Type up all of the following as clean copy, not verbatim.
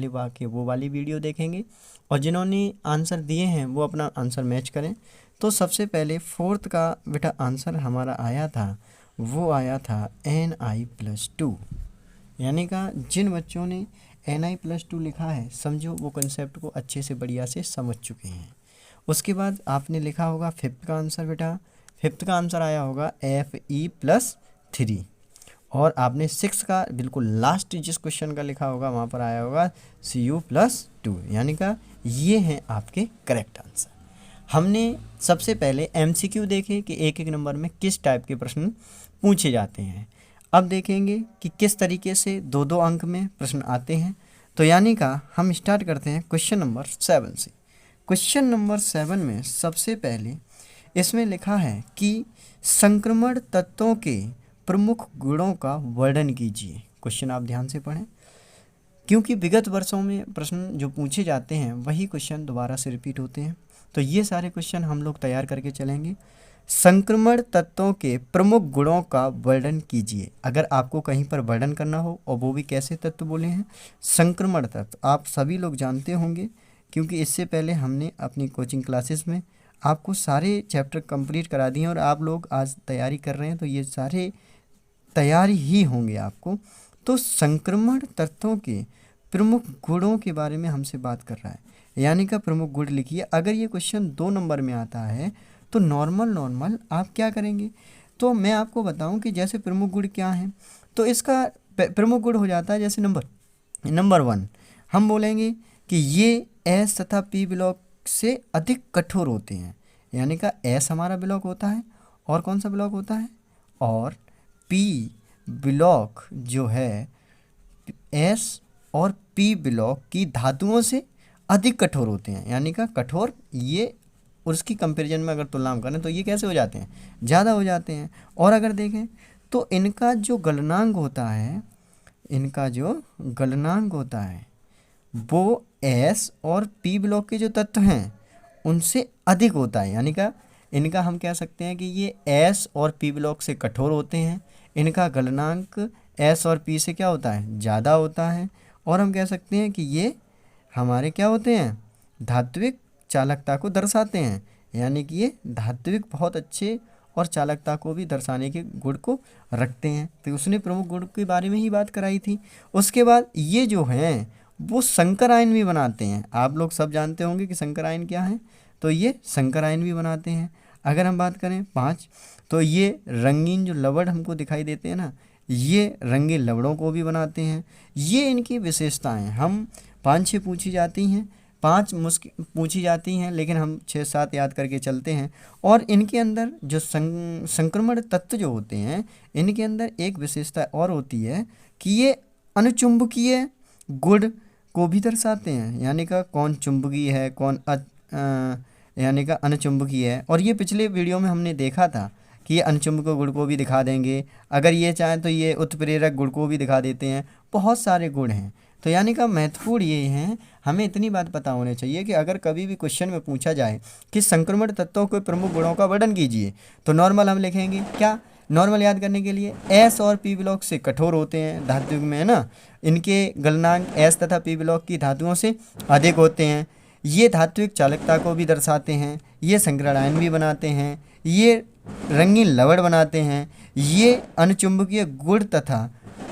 के वो वाली वीडियो देखेंगे और जिन्होंने आंसर दिए हैं वो अपना आंसर मैच करें। तो सबसे पहले फोर्थ का बेटा आंसर हमारा आया था, वो आया था Ni+2, यानी का जिन बच्चों ने Ni+2 लिखा है समझो वो कंसेप्ट को अच्छे से बढ़िया से समझ चुके हैं। उसके बाद आपने लिखा होगा फिफ्थ का आंसर, बेटा फिफ्थ का आंसर आया होगा Fe+3, और आपने सिक्स का बिल्कुल लास्ट जिस क्वेश्चन का लिखा होगा वहाँ पर आया होगा Cu+2, यानी का ये हैं आपके करेक्ट आंसर। हमने सबसे पहले MCQ देखे कि एक एक नंबर में किस टाइप के प्रश्न पूछे जाते हैं। अब देखेंगे कि किस तरीके से दो दो अंक में प्रश्न आते हैं। तो यानी का हम स्टार्ट करते हैं क्वेश्चन नंबर 7 से। क्वेश्चन नंबर 7 में सबसे पहले इसमें लिखा है कि संक्रमण तत्वों के प्रमुख गुणों का वर्णन कीजिए। क्वेश्चन आप ध्यान से पढ़ें, क्योंकि विगत वर्षों में प्रश्न जो पूछे जाते हैं वही क्वेश्चन दोबारा से रिपीट होते हैं। तो ये सारे क्वेश्चन हम लोग तैयार करके चलेंगे। संक्रमण तत्वों के प्रमुख गुणों का वर्णन कीजिए। अगर आपको कहीं पर वर्णन करना हो और वो भी कैसे तत्व बोले हैं, संक्रमण तत्व आप सभी लोग जानते होंगे, क्योंकि इससे पहले हमने अपनी कोचिंग क्लासेस में आपको सारे चैप्टर कंप्लीट करा दिए और आप लोग आज तैयारी कर रहे हैं तो ये सारे तैयारी ही होंगे आपको। तो संक्रमण तत्वों के प्रमुख गुणों के बारे में हमसे बात कर रहा है, यानी का प्रमुख गुण लिखिए। अगर ये क्वेश्चन 2 नंबर में आता है तो नॉर्मल आप क्या करेंगे, तो मैं आपको बताऊं कि जैसे प्रमुख गुण क्या है, तो इसका प्रमुख गुण हो जाता है जैसे नंबर 1 हम बोलेंगे कि ये एस तथा पी ब्लॉक से अधिक कठोर होते हैं, यानी का एस हमारा ब्लॉक होता है और कौन सा ब्लॉक होता है, और पी ब्लॉक जो है एस और पी ब्लॉक की धातुओं से अधिक कठोर होते हैं, यानी का कठोर ये उसकी कंपैरिजन में अगर तुलना करें तो ये कैसे हो जाते हैं, ज़्यादा हो जाते हैं। और अगर देखें तो इनका जो गलनांक होता है, इनका जो गलनांक होता है वो एस और पी ब्लॉक के जो तत्व हैं उनसे अधिक होता है, यानी का इनका हम कह सकते हैं कि ये एस और पी ब्लॉक से कठोर होते हैं, इनका गलनांक एस और पी से क्या होता है, ज़्यादा होता है। और हम कह सकते हैं कि ये हमारे क्या होते हैं, धात्विक चालकता को दर्शाते हैं, यानी कि ये धात्विक बहुत अच्छे और चालकता को भी दर्शाने के गुण को रखते हैं। तो उसने प्रमुख गुण के बारे में ही बात कराई थी। उसके बाद ये जो हैं वो संकर आयन भी बनाते हैं। आप लोग सब जानते होंगे कि संकर आयन क्या है, तो ये संकर आयन भी बनाते हैं। अगर हम बात करें 5, तो ये रंगीन जो लवण हमको दिखाई देते हैं ना, ये रंगीन लवणों को भी बनाते हैं। ये इनकी विशेषताएं हम 5-6 पूछी जाती हैं, 5 मुश्किल पूछी जाती हैं, लेकिन हम 6-7 याद करके चलते हैं। और इनके अंदर जो संक्रमण तत्व जो होते हैं, इनके अंदर एक विशेषता और होती है कि ये अनुचुंबकीय गुण को भी दर्शाते हैं, यानी का कौन चुंबकीय है कौन यानी का अनुचुंबकीय है। और ये पिछले वीडियो में हमने देखा था कि ये अनुचुंबकीय गुण को भी दिखा देंगे, अगर ये चाहें तो ये उत्प्रेरक गुण को भी दिखा देते हैं। बहुत सारे गुण हैं। तो यानी का महत्वपूर्ण ये हैं, हमें इतनी बात पता होनी चाहिए कि अगर कभी भी क्वेश्चन में पूछा जाए कि संक्रमण तत्वों के प्रमुख गुणों का वर्णन कीजिए, तो नॉर्मल हम लिखेंगे क्या, नॉर्मल याद करने के लिए एस और पी ब्लॉक से कठोर होते हैं धात्विक में, है ना, इनके गलनांक एस तथा पी ब्लॉक की धातुओं से अधिक होते हैं, ये धात्विक चालकता को भी दर्शाते हैं, ये संकरण आयन भी बनाते हैं, ये रंगीन लवण बनाते हैं, ये अनुचुंबकीय गुण तथा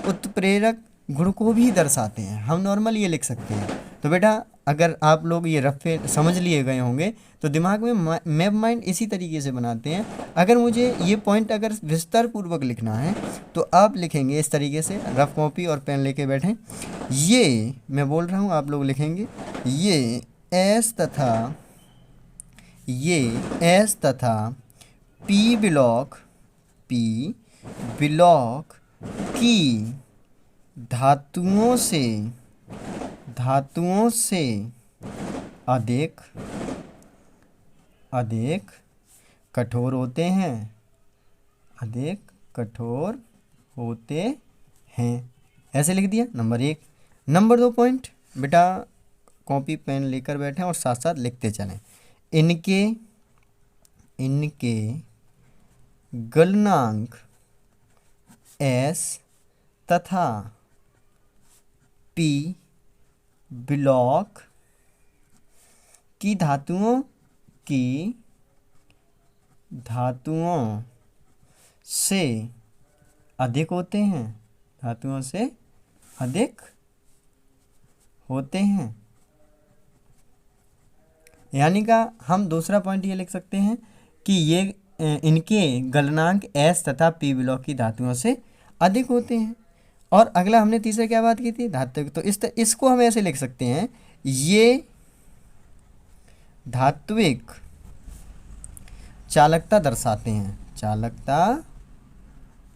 उत्प्रेरक गुण को भी दर्शाते हैं। हम नॉर्मल ये लिख सकते हैं। तो बेटा अगर आप लोग ये रफे समझ लिए गए होंगे तो दिमाग में मैप माइंड इसी तरीके से बनाते हैं। अगर मुझे ये पॉइंट अगर विस्तार पूर्वक लिखना है तो आप लिखेंगे इस तरीके से, रफ कॉपी और पेन लेके बैठें। ये मैं बोल रहा हूँ आप लोग लिखेंगे, ये एस तथा पी ब्लॉक की धातुओं से अधिक कठोर होते हैं, ऐसे लिख दिया नंबर 1। नंबर 2 पॉइंट बेटा कॉपी पेन लेकर बैठें और साथ साथ लिखते चलें। इनके गलनांक एस तथा पी ब्लॉक की धातुओं से अधिक होते हैं, धातुओं से अधिक होते हैं। यानी का हम दूसरा पॉइंट ये लिख सकते हैं कि ये इनके गलनांक एस तथा पी ब्लॉक की धातुओं से अधिक होते हैं। और अगला हमने तीसरा क्या बात की थी, धात्विक। तो इसको हम ऐसे लिख सकते हैं, ये धात्विक चालकता दर्शाते हैं, चालकता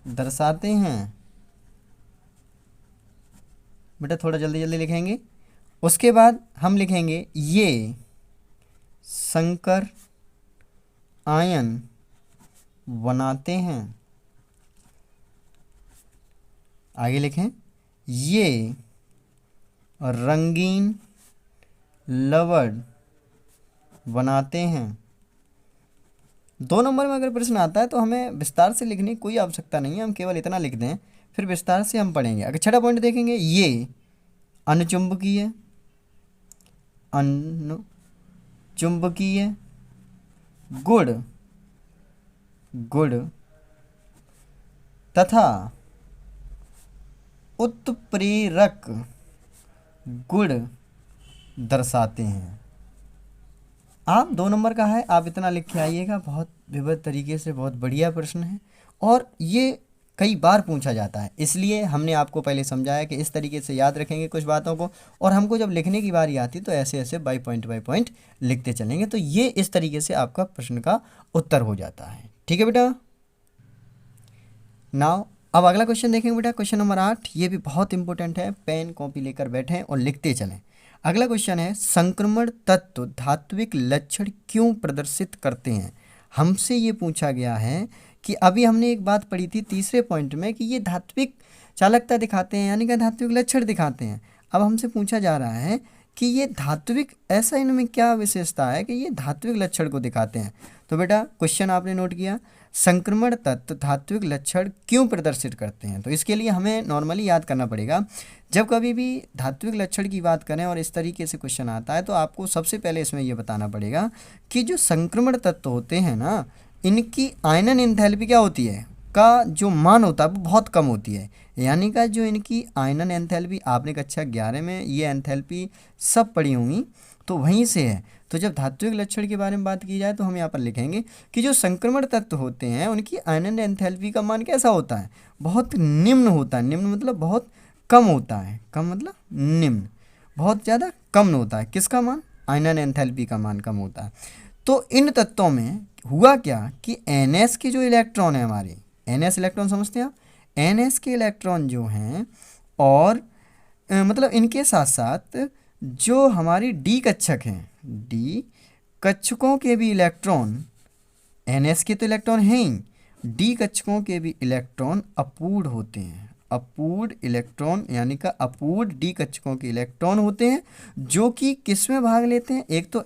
दर्शाते हैं। बेटा थोड़ा जल्दी जल्दी लिखेंगे। उसके बाद हम लिखेंगे ये संकर आयन बनाते हैं। आगे लिखें, ये रंगीन लवण बनाते हैं। 2 नंबर में अगर प्रश्न आता है तो हमें विस्तार से लिखने की कोई आवश्यकता नहीं है, हम केवल इतना लिख दें, फिर विस्तार से हम पढ़ेंगे। अगर छठा पॉइंट देखेंगे, ये अनुचुंबकीय गुण तथा उत्प्रेरक गुण दर्शाते हैं। आप 2 नंबर का है, आप इतना लिख के आइएगा। बहुत विविध तरीके से बहुत बढ़िया प्रश्न है और ये कई बार पूछा जाता है, इसलिए हमने आपको पहले समझाया कि इस तरीके से याद रखेंगे कुछ बातों को, और हमको जब लिखने की बारी आती तो ऐसे ऐसे बाय पॉइंट लिखते चलेंगे। तो ये इस तरीके से आपका प्रश्न का उत्तर हो जाता है। ठीक है बेटा। नाउ अब अगला क्वेश्चन देखेंगे बेटा, क्वेश्चन नंबर 8। ये भी बहुत इंपॉर्टेंट है, पेन कॉपी लेकर बैठें और लिखते चलें। अगला क्वेश्चन है, संक्रमण तत्व धात्विक लक्षण क्यों प्रदर्शित करते हैं। हमसे ये पूछा गया है कि अभी हमने एक बात पढ़ी थी तीसरे पॉइंट में कि ये धात्विक चालकता दिखाते हैं, यानी कि धात्विक लक्षण दिखाते हैं। अब हमसे पूछा जा रहा है कि ये धात्विक, ऐसा इनमें क्या विशेषता है कि ये धात्विक लक्षण को दिखाते हैं। तो बेटा क्वेश्चन आपने नोट किया, संक्रमण तत्व धात्विक लक्षण क्यों प्रदर्शित करते हैं। तो इसके लिए हमें नॉर्मली याद करना पड़ेगा, जब कभी भी धात्विक लक्षण की बात करें और इस तरीके से क्वेश्चन आता है तो आपको सबसे पहले इसमें यह बताना पड़ेगा कि जो संक्रमण तत्व होते हैं ना, इनकी आयनन एंथैल्पी क्या होती है का जो मान होता है वो बहुत कम होती है। यानी का जो इनकी आयनन एंथैल्पी, आपने कक्षा 11 में ये एंथैल्पी सब पढ़ी होंगी, तो वहीं से है। तो जब धात्विक लक्षण के बारे में बात की जाए तो हम यहाँ पर लिखेंगे कि जो संक्रमण तत्व होते हैं उनकी आयनन एंथैल्पी का मान कैसा होता है, बहुत निम्न होता है। निम्न मतलब बहुत कम होता है, कम मतलब निम्न, बहुत ज़्यादा कम होता है। किसका मान, आयनन एंथैल्पी का मान कम होता है। तो इन तत्वों में हुआ क्या कि NS के जो इलेक्ट्रॉन है हमारे, NS इलेक्ट्रॉन समझते हैं आप, NS के इलेक्ट्रॉन जो हैं और मतलब इनके साथ साथ जो हमारी D कक्षक हैं, D कक्षकों के भी इलेक्ट्रॉन, NS के तो इलेक्ट्रॉन हैं ही, D कक्षकों के भी इलेक्ट्रॉन अपूर्ण होते हैं। अपूर्ण इलेक्ट्रॉन यानी का अपूर्ण D कक्षकों के इलेक्ट्रॉन होते हैं, जो कि किस में भाग लेते हैं, एक तो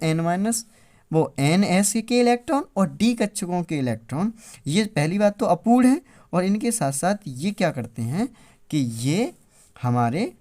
NS के इलेक्ट्रॉन और D कक्षकों के इलेक्ट्रॉन। ये पहली बात तो अपूर्ण है, और इनके साथ साथ ये क्या करते हैं कि ये हमारे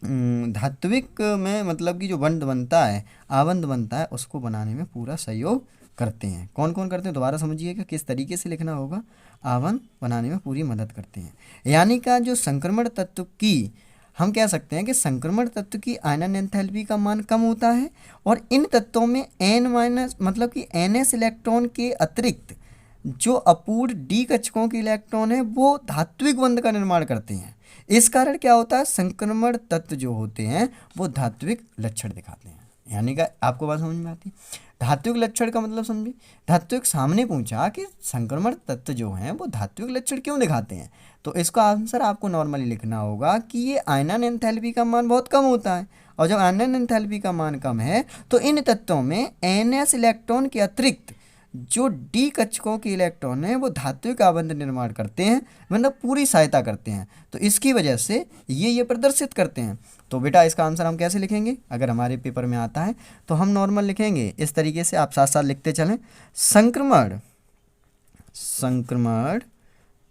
धात्विक में मतलब कि जो बंध बनता है, आबंध बनता है, उसको बनाने में पूरा सहयोग करते हैं। कौन कौन करते हैं, दोबारा समझिएगा किस तरीके से लिखना होगा। आबंध बनाने में पूरी मदद करते हैं। यानी का जो संक्रमण तत्व की, हम कह सकते हैं कि संक्रमण तत्व की आयनन एंथैल्पी का मान कम होता है, और इन तत्वों में N- मतलब कि NS इलेक्ट्रॉन के अतिरिक्त जो अपूर्ण D कक्षकों के इलेक्ट्रॉन है वो धात्विक बंध का निर्माण करते हैं। इस कारण क्या होता है, संक्रमण तत्व जो होते हैं वो धात्विक लक्षण दिखाते हैं। यानी कि आपको बात समझ में आती है। धात्विक लक्षण का मतलब समझिए, धात्विक सामने पूछा कि संक्रमण तत्व जो हैं वो धात्विक लक्षण क्यों दिखाते हैं, तो इसका आंसर आपको नॉर्मली लिखना होगा कि ये आयनन एंथैल्पी का मान बहुत कम होता है, और जब आयनन एंथैल्पी का मान कम है तो इन तत्वों में NS इलेक्ट्रॉन के अतिरिक्त जो D कक्षकों के इलेक्ट्रॉन हैं वो धात्विक आबंध निर्माण करते हैं, मतलब पूरी सहायता करते हैं। तो इसकी वजह से ये प्रदर्शित करते हैं। तो बेटा इसका आंसर हम कैसे लिखेंगे, अगर हमारे पेपर में आता है तो हम नॉर्मल लिखेंगे इस तरीके से, आप साथ साथ लिखते चलें। संक्रमण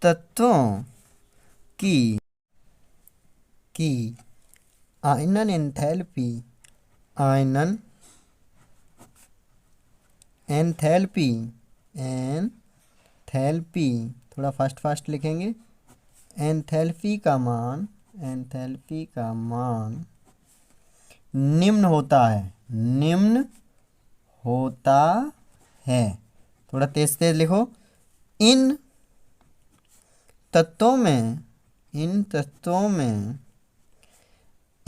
तत्वों की आयनन एंथैल्पी, आयनन एंथैल्पी, एंथैल्पी, थोड़ा फास्ट फास्ट लिखेंगे। एंथैल्पी का मान, एंथैल्पी का मान निम्न होता है, निम्न होता है। थोड़ा तेज तेज लिखो। इन तत्वों में, इन तत्वों में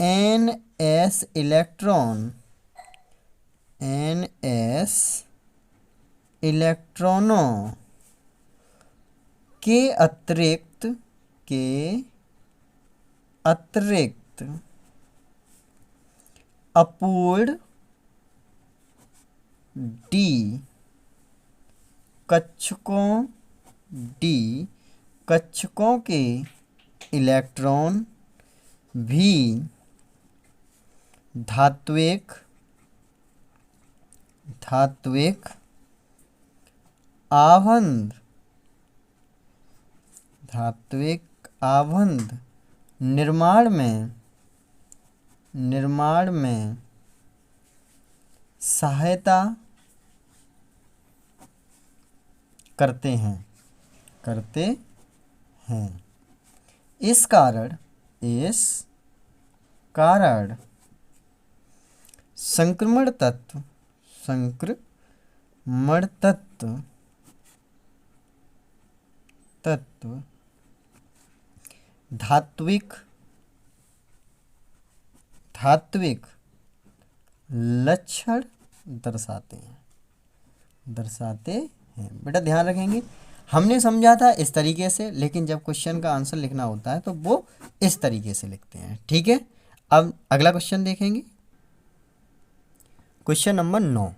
NS इलेक्ट्रॉन, NS इलेक्ट्रॉनों के अतिरिक्त, के अतिरिक्त अपूर्ण D कक्षकों, D कक्षकों के इलेक्ट्रॉन भी धात्विक, धात्विक आबंध, धात्विक आबंध निर्माण में, निर्माण में सहायता करते हैं, करते हैं। इस कारण, इस कारण संक्रमण तत्व, संक्रमण तत्व, तत्व धात्विक, धात्विक लक्षण दर्शाते हैं, दर्शाते हैं। बेटा ध्यान रखेंगे, हमने समझा था इस तरीके से, लेकिन जब क्वेश्चन का आंसर लिखना होता है तो वो इस तरीके से लिखते हैं। ठीक है, अब अगला क्वेश्चन देखेंगे। क्वेश्चन नंबर 9,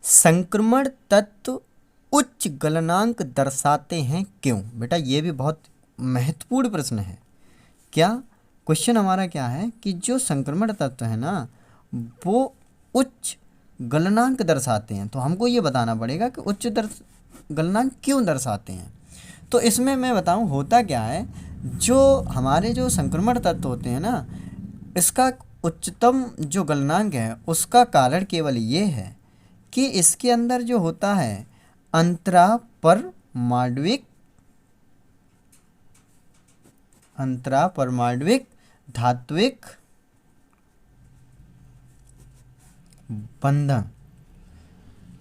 संक्रमण तत्व उच्च गलनांक दर्शाते हैं क्यों? बेटा ये भी बहुत महत्वपूर्ण प्रश्न है। क्या क्वेश्चन हमारा क्या है कि जो संक्रमण तत्व है ना वो उच्च गलनांक दर्शाते हैं, तो हमको ये बताना पड़ेगा कि उच्च गलनांक क्यों दर्शाते हैं। तो इसमें मैं बताऊं होता क्या है, जो हमारे जो संक्रमण तत्व होते हैं ना, इसका उच्चतम जो गलनांक है उसका कारण केवल ये है कि इसके अंदर जो होता है अंतरापरमाण्विक, अंतरापरमाण्विक धात्विक बंधन,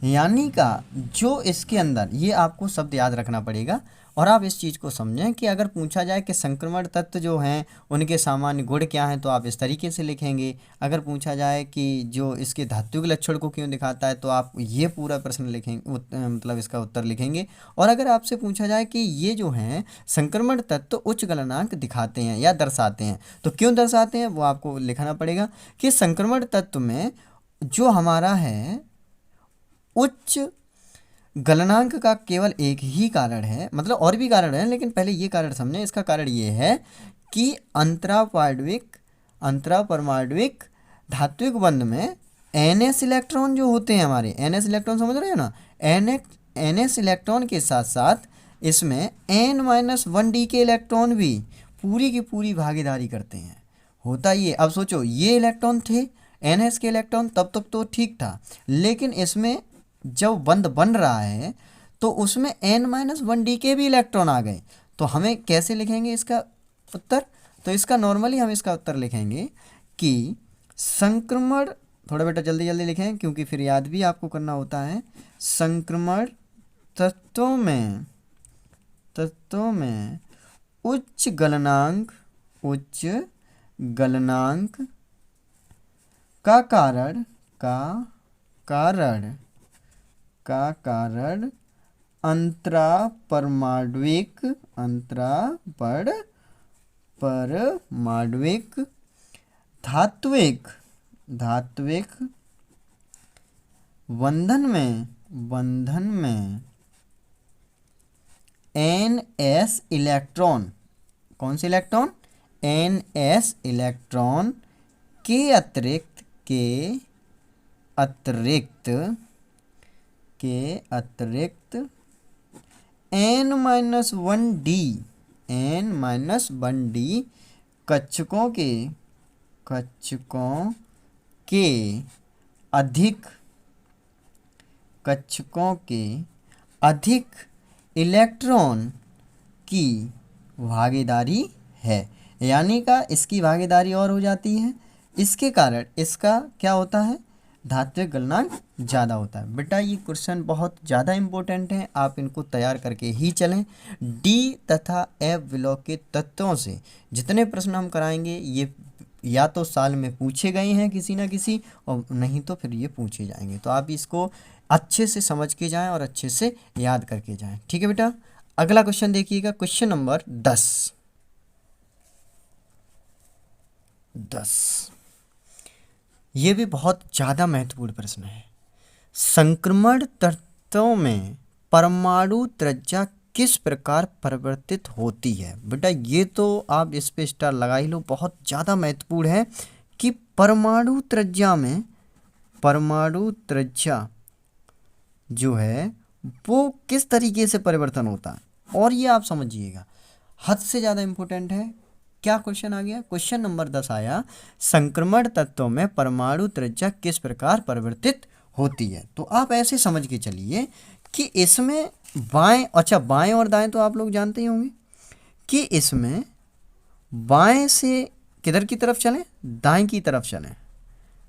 यानी का जो इसके अंदर, ये आपको शब्द याद रखना पड़ेगा और आप इस चीज़ को समझें कि अगर पूछा जाए कि संक्रमण तत्व जो हैं उनके सामान्य गुण क्या हैं तो आप इस तरीके से लिखेंगे। अगर पूछा जाए कि जो इसके धात्विक लक्षण को क्यों दिखाता है तो आप ये पूरा प्रश्न लिखेंगे, मतलब इसका उत्तर लिखेंगे। और अगर आपसे पूछा जाए कि ये जो हैं संक्रमण तत्व उच्च गलनांक दिखाते हैं या दर्शाते हैं तो क्यों दर्शाते हैं वो आपको लिखना पड़ेगा कि संक्रमण तत्व में जो हमारा है उच्च गलनांक का केवल एक ही कारण है, मतलब और भी कारण है लेकिन पहले ये कारण समझें। इसका कारण ये है कि अंतरापरमाण्विक धात्विक बंध में NS इलेक्ट्रॉन जो होते हैं हमारे, NS इलेक्ट्रॉन समझ रहे हो ना, NS इलेक्ट्रॉन के साथ साथ इसमें N-1D के इलेक्ट्रॉन भी पूरी की पूरी भागीदारी करते हैं। होता ये, अब सोचो ये इलेक्ट्रॉन थे NS के इलेक्ट्रॉन तब तक तो ठीक था, लेकिन इसमें जब बंध बन रहा है तो उसमें N-1D के भी इलेक्ट्रॉन आ गए। तो हमें कैसे लिखेंगे इसका उत्तर? तो इसका नॉर्मली हम इसका उत्तर लिखेंगे कि संक्रमण, थोड़ा बेटा जल्दी जल्दी लिखें क्योंकि फिर याद भी आपको करना होता है। संक्रमण तत्वों में, तत्वों में उच्च गलनांक, उच्च गलनांक का कारण, का कारण अंतरापरमाण्विक, अंतरापरमाण्विक धात्विक बंधन में NS इलेक्ट्रॉन, कौन से इलेक्ट्रॉन? NS इलेक्ट्रॉन के अतिरिक्त, N-1D कक्षकों कक्षकों के अधिक कक्षकों के अधिक इलेक्ट्रॉन की भागीदारी है, यानी का इसकी भागीदारी और हो जाती है, इसके कारण इसका क्या होता है, धात्विक गलनांक ज़्यादा होता है। बेटा ये क्वेश्चन बहुत ज़्यादा इम्पोर्टेंट है, आप इनको तैयार करके ही चलें। डी तथा एफ ब्लॉक के तत्वों से जितने प्रश्न हम कराएंगे ये या तो साल में पूछे गए हैं किसी ना किसी, और नहीं तो फिर ये पूछे जाएंगे, तो आप इसको अच्छे से समझ के जाएं और अच्छे से याद करके जाएं। ठीक है बेटा, अगला क्वेश्चन देखिएगा, क्वेश्चन नंबर 10। ये भी बहुत ज़्यादा महत्वपूर्ण प्रश्न है। संक्रमण तत्वों में परमाणु त्रिज्या किस प्रकार परिवर्तित होती है। बेटा ये तो आप इस पे स्टार लगा ही लो, बहुत ज़्यादा महत्वपूर्ण है कि परमाणु त्रिज्या जो है वो किस तरीके से परिवर्तन होता है, और ये आप समझिएगा हद से ज़्यादा इम्पोर्टेंट है। क्या क्वेश्चन आ गया, क्वेश्चन नंबर 10 आया, संक्रमण तत्वों में परमाणु त्रिज्या किस प्रकार परिवर्तित होती है। तो आप ऐसे समझ के चलिए कि इसमें बाएं और दाएं तो आप लोग जानते ही होंगे कि इसमें बाएं से किधर की तरफ चलें, दाएं की तरफ चलें।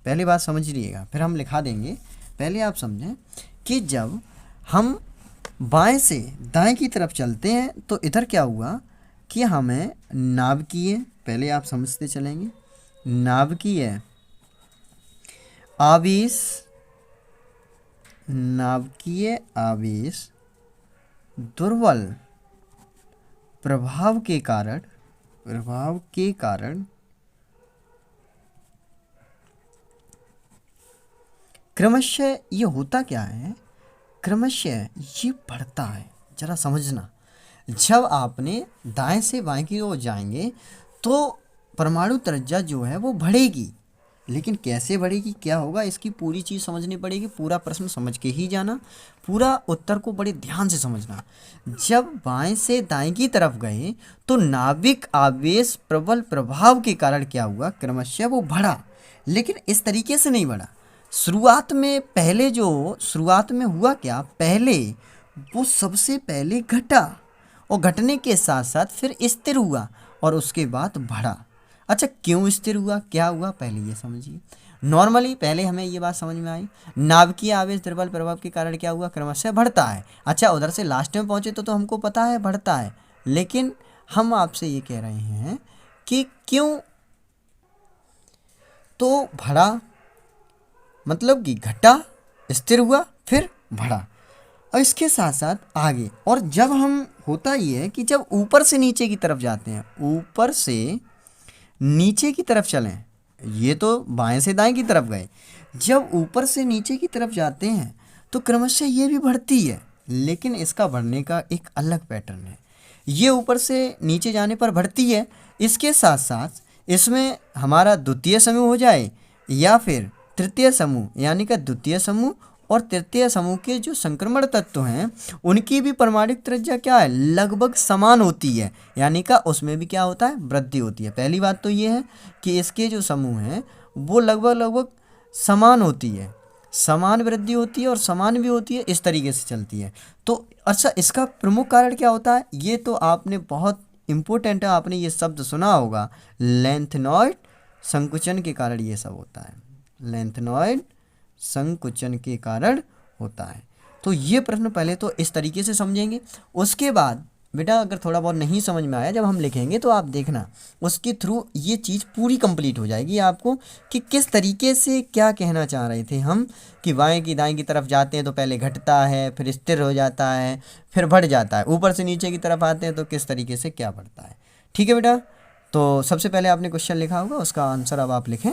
पहली बात समझ लीजिएगा, फिर हम लिखा देंगे। पहले आप समझें कि जब हम बाएं से दाएं की तरफ चलते हैं तो इधर क्या हुआ कि हमें नाभिकीय, पहले आप समझते चलेंगे, नाभिकीय आवेश दुर्बल प्रभाव के कारण क्रमशः ये होता क्या है, क्रमशः ये बढ़ता है। जरा समझना, जब आपने दाएं से बाएं की ओर जाएंगे तो परमाणु त्रिज्या जो है वो बढ़ेगी, लेकिन कैसे बढ़ेगी, क्या होगा, इसकी पूरी चीज़ समझनी पड़ेगी। पूरा प्रश्न समझ के ही जाना, पूरा उत्तर को बड़े ध्यान से समझना। जब बाएं से दाएं की तरफ गए तो नाभिक आवेश प्रबल प्रभाव के कारण क्या हुआ, क्रमशः वो बढ़ा, लेकिन इस तरीके से नहीं बढ़ा। शुरुआत में हुआ क्या, पहले वो सबसे पहले घटा और घटने के साथ साथ फिर स्थिर हुआ और उसके बाद बढ़ा। अच्छा, क्यों स्थिर हुआ, क्या हुआ, पहले ये समझिए। नॉर्मली पहले हमें ये बात समझ में आई, नाभिकीय आवेश दुर्बल प्रभाव के कारण क्या हुआ, क्रमशः बढ़ता है। अच्छा, उधर से लास्ट में पहुंचे तो हमको पता है बढ़ता है, लेकिन हम आपसे ये कह रहे हैं कि क्यों, तो बढ़ा मतलब कि घटा, स्थिर हुआ, फिर बढ़ा, और इसके साथ साथ आगे। और जब हम होता ये है कि जब ऊपर से नीचे की तरफ जाते हैं, ऊपर से नीचे की तरफ चलें, ये तो बाएं से दाएं की तरफ गए, जब ऊपर से नीचे की तरफ जाते हैं तो क्रमशः ये भी बढ़ती है, लेकिन इसका बढ़ने का एक अलग पैटर्न है। ये ऊपर से नीचे जाने पर बढ़ती है, इसके साथ साथ इसमें हमारा द्वितीय समूह हो जाए या फिर तृतीय समूह, यानी कि द्वितीय समूह और तृतीय समूह के जो संक्रमण तत्व हैं उनकी भी परमाणुक त्रिज्या क्या है, लगभग समान होती है, यानी का उसमें भी क्या होता है, वृद्धि होती है। पहली बात तो ये है कि इसके जो समूह हैं वो लगभग समान होती है, समान वृद्धि होती है और समान भी होती है, इस तरीके से चलती है। तो अच्छा, इसका प्रमुख कारण क्या होता है, ये तो आपने बहुत इम्पोर्टेंट है, आपने ये शब्द सुना होगा, लेंथेनॉइड संकुचन के कारण ये सब होता है, लेंथेनॉइड संकुचन के कारण होता है। तो ये प्रश्न पहले तो इस तरीके से समझेंगे। उसके बाद बेटा अगर थोड़ा बहुत नहीं समझ में आया, जब हम लिखेंगे तो आप देखना उसके थ्रू ये चीज़ पूरी कंप्लीट हो जाएगी आपको कि किस तरीके से क्या कहना चाह रहे थे हम, कि बाएं की दाएं की तरफ जाते हैं तो पहले घटता है, फिर स्थिर हो जाता है, फिर बढ़ जाता है, ऊपर से नीचे की तरफ आते हैं तो किस तरीके से क्या बढ़ता है। ठीक है बेटा, तो सबसे पहले आपने क्वेश्चन लिखा होगा, उसका आंसर अब आप लिखें।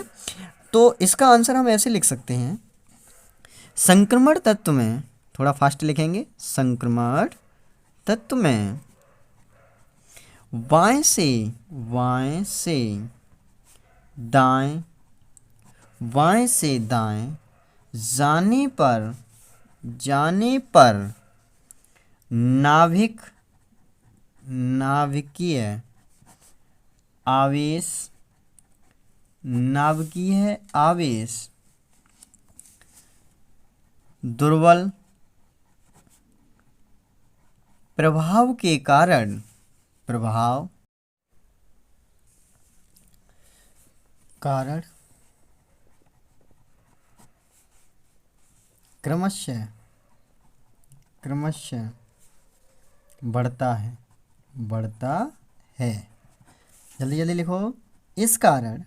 तो इसका आंसर हम ऐसे लिख सकते हैं, संक्रमण तत्व में, थोड़ा फास्ट लिखेंगे, संक्रमण तत्व में बाएं से दाएं जाने पर नाभिकीय आवेश नाभिकीय आवेश दुर्बल प्रभाव के कारण क्रमशः बढ़ता है। जल्दी जल्दी लिखो। इस कारण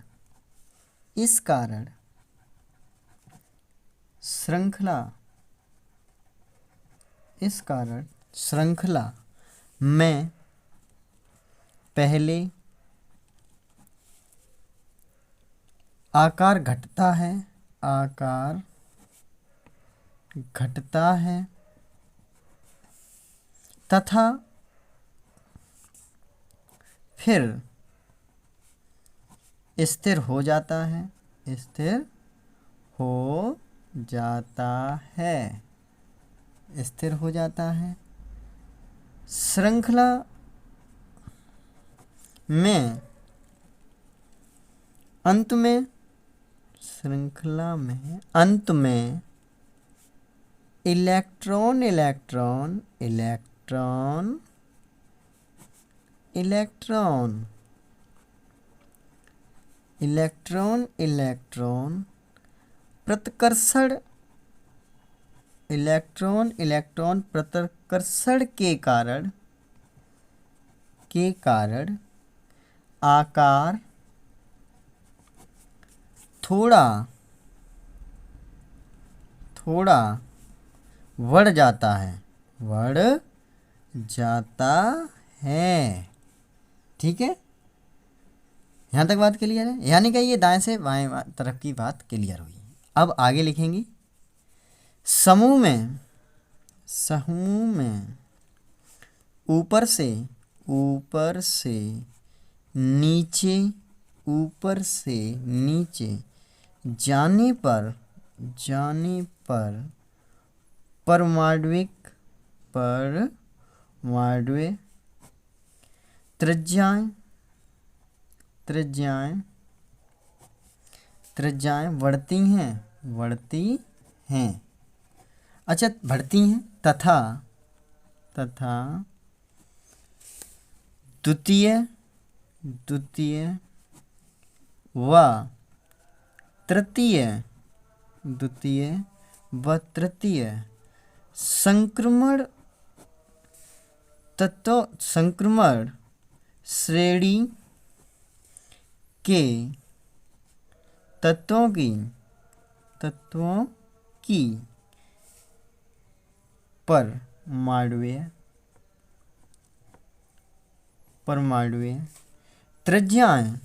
श्रृंखला में पहले आकार घटता है तथा फिर स्थिर हो जाता है। श्रृंखला में अंत में इलेक्ट्रॉन प्रतिकर्षण के कारण आकार थोड़ा बढ़ जाता है। ठीक है, यहाँ तक बात क्लियर है। यानी कि ये दाएं से बाएं तरफ की बात क्लियर हुई। अब आगे लिखेंगे। समूह में ऊपर से नीचे जाने पर परमाण्विक त्रिज्याएं बढ़ती हैं। अच्छा, बढ़ती हैं तथा द्वितीय व तृतीय संक्रमण श्रेणी के तत्वों की परमाणुीय त्रिज्याएं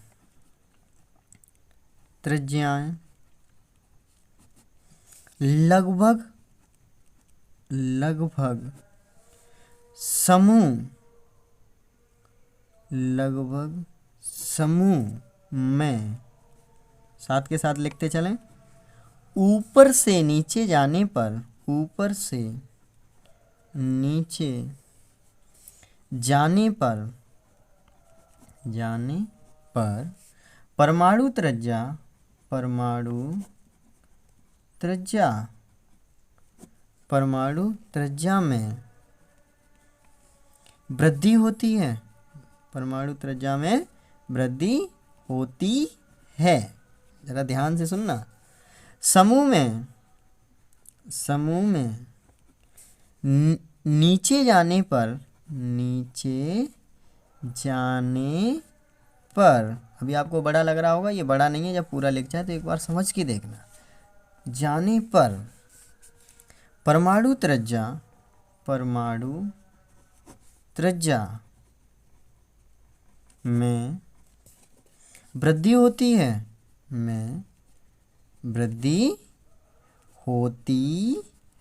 लगभग समूह में साथ के साथ लिखते चलें। ऊपर से नीचे जाने पर परमाणु त्रिज्या में वृद्धि होती है। जरा ध्यान से सुनना। समूह में नीचे जाने पर अभी आपको बड़ा लग रहा होगा, ये बड़ा नहीं है। जब पूरा लिख जाए तो एक बार समझ के देखना। जाने पर परमाणु त्रिज्या में वृद्धि होती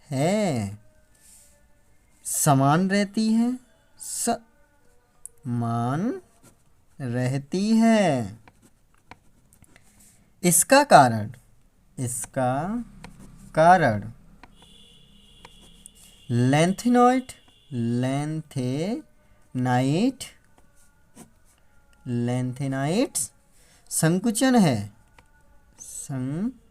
है। समान रहती है। इसका कारण लेंथेनाइट संकुचन है। संकुचन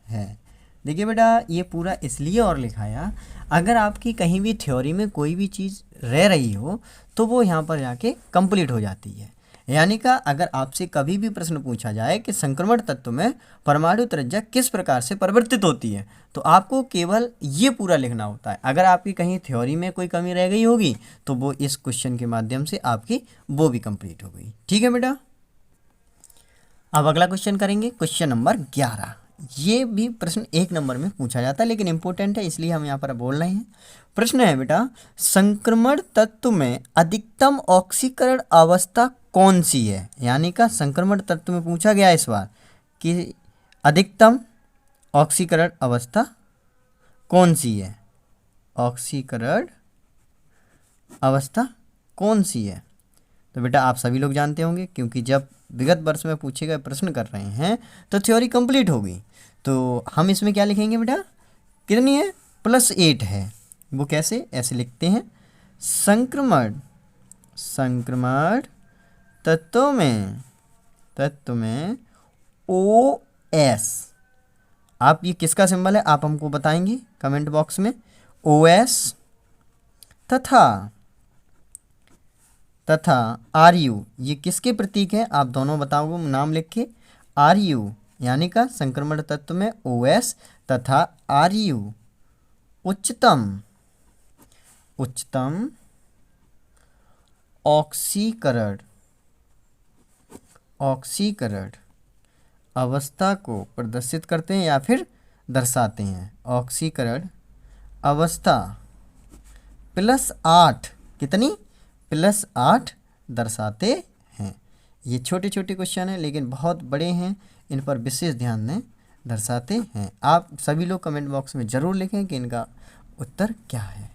है। देखिए बेटा, ये पूरा इसलिए और लिखाया, अगर आपकी कहीं भी थ्योरी में कोई भी चीज़ रह रही हो तो वो यहाँ पर जाके कंप्लीट हो जाती है। यानी कि अगर आपसे कभी भी प्रश्न पूछा जाए कि संक्रमण तत्व में परमाणु त्रिज्या किस प्रकार से परिवर्तित होती है, तो आपको केवल ये पूरा लिखना होता है। अगर आपकी कहीं थ्योरी में कोई कमी रह गई होगी तो वो इस क्वेश्चन के माध्यम से आपकी वो भी कंप्लीट हो गई। ठीक है बेटा, अब अगला क्वेश्चन करेंगे, क्वेश्चन नंबर 11। ये भी प्रश्न 1 नंबर में पूछा जाता है लेकिन इंपॉर्टेंट है, इसलिए हम यहाँ पर बोल रहे हैं। प्रश्न है बेटा, संक्रमण तत्व में अधिकतम ऑक्सीकरण अवस्था कौन सी है? यानी का संक्रमण तत्व में पूछा गया इस बार कि अधिकतम ऑक्सीकरण अवस्था कौन सी है? ऑक्सीकरण अवस्था कौन सी है? तो बेटा आप सभी लोग जानते होंगे, क्योंकि जब विगत वर्ष में पूछे गए प्रश्न कर रहे हैं तो थ्योरी कंप्लीट होगी। तो हम इसमें क्या लिखेंगे बेटा, कितनी है? +8 है। वो कैसे? ऐसे लिखते हैं, संक्रमण तत्व में OS, आप ये किसका सिंबल है आप हमको बताएंगे कमेंट बॉक्स में। OS तथा RU, ये किसके प्रतीक हैं आप दोनों बताओगे नाम लिख के। RU यानी का संक्रमण तत्व में OS तथा RU उच्चतम ऑक्सीकरण अवस्था को प्रदर्शित करते हैं या फिर दर्शाते हैं। ऑक्सीकरण अवस्था +8, कितनी? +8 दर्शाते हैं। ये छोटे छोटे क्वेश्चन हैं लेकिन बहुत बड़े हैं, इन पर विशेष ध्यान दें। दर्शाते हैं, आप सभी लोग कमेंट बॉक्स में ज़रूर लिखें कि इनका उत्तर क्या है।